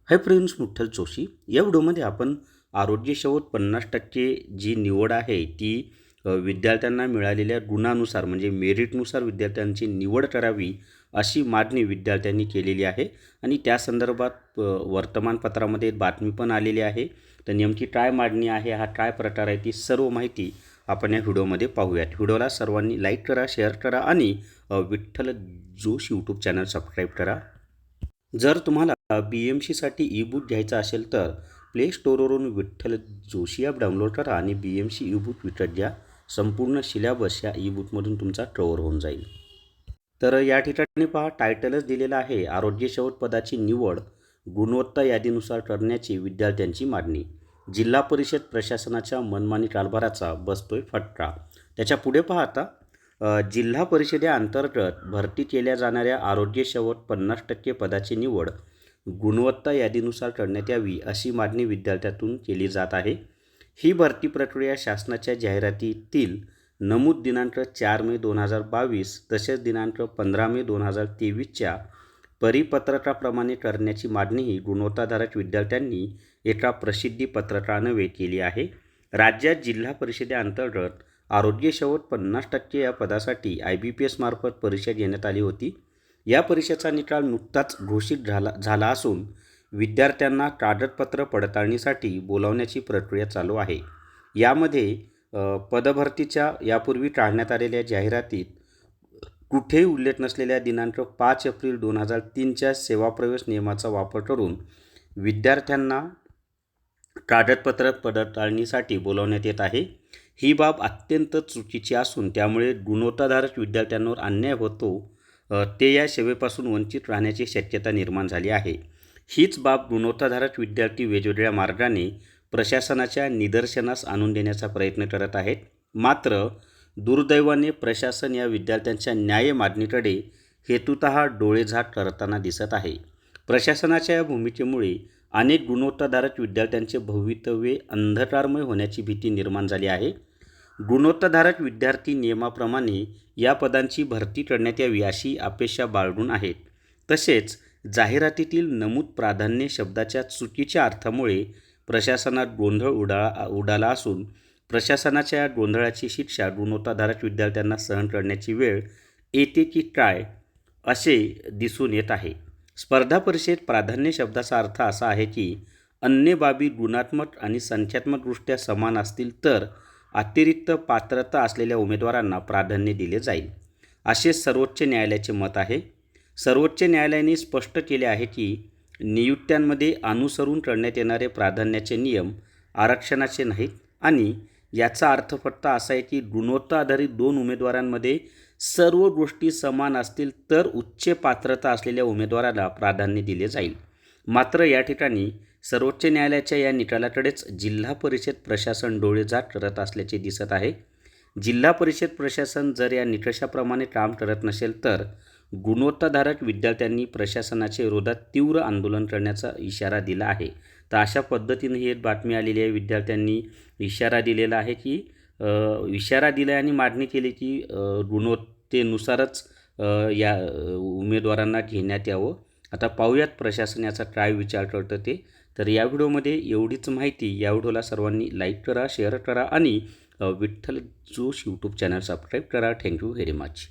Hi friends, मुठ्ठल Joshi. या व्हिडिओमध्ये आपण आरोग्य सेवेत 50% जी निवड आहे ती विद्यार्थ्यांना मिळालेल्या गुणानुसार म्हणजे मेरिटनुसार विद्यार्थ्यांची निवड करावी अशी मागणी विद्यार्थ्यांनी केलेली आहे. आणि त्या संदर्भात वर्तमानपत्रामध्ये बातमी पण आलेली आहे. तर नेमकी काय मागणी आहे, हा काय प्रकार आहे, ती सर्व माहिती आपण या व्हिडिओमध्ये पाहूयात. व्हिडिओला सर्वांनी लाईक करा, शेअर करा आणि Vitthal Joshi YouTube channel subscribe करा. जर तुम्हाला BMCसाठी ई-बुक घ्यायचा असेल तर प्ले स्टोअरवरून विठ्ठल जोशी ॲप डाउनलोड करा आणि BMC ई-बुक विकत घ्या. संपूर्ण सिलेबस या ई-बुकमधून तुमचा कव्हर होऊन जाईल. तर या ठिकाणी पहा, टायटलच दिलेलं आहे, आरोग्य सेवक पदाची निवड गुणवत्ता यादीनुसार करण्याची विद्यार्थ्यांची मागणी. जिल्हा परिषद प्रशासनाच्या मनमानी कारभाराचा बसतोय फटका. त्याच्या पुढे पहा आता, जिल्हा परिषदेअंतर्गत भरती केल्या जाणाऱ्या आरोग्य सेवक 50% पदाची निवड गुणवत्ता यादीनुसार करण्यात यावी अशी मागणी विद्यार्थ्यांतून केली जात आहे. ही भरती प्रक्रिया शासनाच्या जाहिरातीतील नमूद दिनांक 4 मे 2022 तसेच दिनांक 15 मे 2023च्या परिपत्रकाप्रमाणे करण्याची मागणीही गुणवत्ताधारक विद्यार्थ्यांनी एका प्रसिद्धी पत्रकान्वये केली आहे. राज्यात जिल्हा परिषदेअंतर्गत आरोग्य सेवक 50% या पदासाठी IBPS मार्फत परीक्षा घेण्यात आली होती. या परीक्षेचा निकाल नुकताच घोषित झाला असून विद्यार्थ्यांना कागदपत्र पडताळणीसाठी बोलावण्याची प्रक्रिया चालू आहे. यामध्ये पदभरतीच्या यापूर्वी काढण्यात आलेल्या जाहिरातीत कुठेही उल्लेख नसलेल्या दिनांक 5 एप्रिल 2003च्या सेवाप्रवेश नियमाचा वापर करून विद्यार्थ्यांना कागदपत्र पडताळणीसाठी बोलावण्यात येत आहे. ही बाब अत्यंत चुकीची असून त्यामुळे गुणवत्ताधारक विद्यार्थ्यांवर अन्याय होतो, ते या सेवेपासून वंचित राहण्याची शक्यता निर्माण झाली आहे. हीच बाब गुणवत्ताधारक विद्यार्थी वेगवेगळ्या मार्गाने प्रशासनाच्या निदर्शनास आणून देण्याचा प्रयत्न करत आहेत. मात्र दुर्दैवाने प्रशासन या विद्यार्थ्यांच्या न्याय मागणीकडे हेतुतः डोळेझाक करताना दिसत आहे. प्रशासनाच्या या भूमिकेमुळे अनेक गुणवत्ताधारक विद्यार्थ्यांचे भवितव्य अंधकारमय होण्याची भीती निर्माण झाली आहे. गुणवत्ताधारक विद्यार्थी नियमाप्रमाणे या पदांची भरती करण्यात यावी अशी अपेक्षा बाळगून आहेत. तसेच जाहिरातीतील नमूद प्राधान्य शब्दाच्या चुकीच्या अर्थामुळे प्रशासनात गोंधळ उडाला असून प्रशासनाच्या या गोंधळाची शिक्षा गुणवत्ताधारक विद्यार्थ्यांना सहन करण्याची वेळ येते की काय असे दिसून येत आहे. स्पर्धा परीक्षेत प्राधान्य शब्दाचा अर्थ असा आहे की अन्य बाबी गुणात्मक आणि संख्यात्मकदृष्ट्या समान असतील तर अतिरिक्त पात्रता असलेल्या उमेदवारांना प्राधान्य दिले जाईल, असे सर्वोच्च न्यायालयाचे मत आहे. सर्वोच्च न्यायालयाने स्पष्ट केले आहे की नियुक्त्यांमध्ये अनुसरून करण्यात येणारे प्राधान्याचे नियम आरक्षणाचे नाहीत आणि याचा अर्थ फक्त असा आहे की गुणवत्ता आधारित 2 उमेदवारांमध्ये सर्व गोष्टी समान असतील तर उच्च पात्रता असलेल्या उमेदवाराला प्राधान्य दिले जाईल. मात्र या ठिकाणी सर्वोच्च न्यायालयाच्या या निकालाकडेच जिल्हा परिषद प्रशासन डोळेझाक करत असल्याचे दिसत आहे. जिल्हा परिषद प्रशासन जर या निकषाप्रमाणे काम करत नसेल तर गुणवत्ताधारक विद्यार्थ्यांनी प्रशासनाच्या विरोधात तीव्र आंदोलन करण्याचा इशारा दिला आहे. तर अशा पद्धतीने ही एक बातमी आलेली आहे. विद्यार्थ्यांनी इशारा दिलेला आहे की इशारा दिला आणि मागणी केली की गुणवत्तेनुसारच या उमेदवारांना घेण्यात यावं. आता पाहूयात प्रशासन याचा काय विचार करतं ते. तर या व्हिडिओमध्ये एवढीच माहिती. या व्हिडिओला सर्वांनी लाईक करा, शेअर करा आणि Vitthal Joshi YouTube channel subscribe करा. Thank you very much.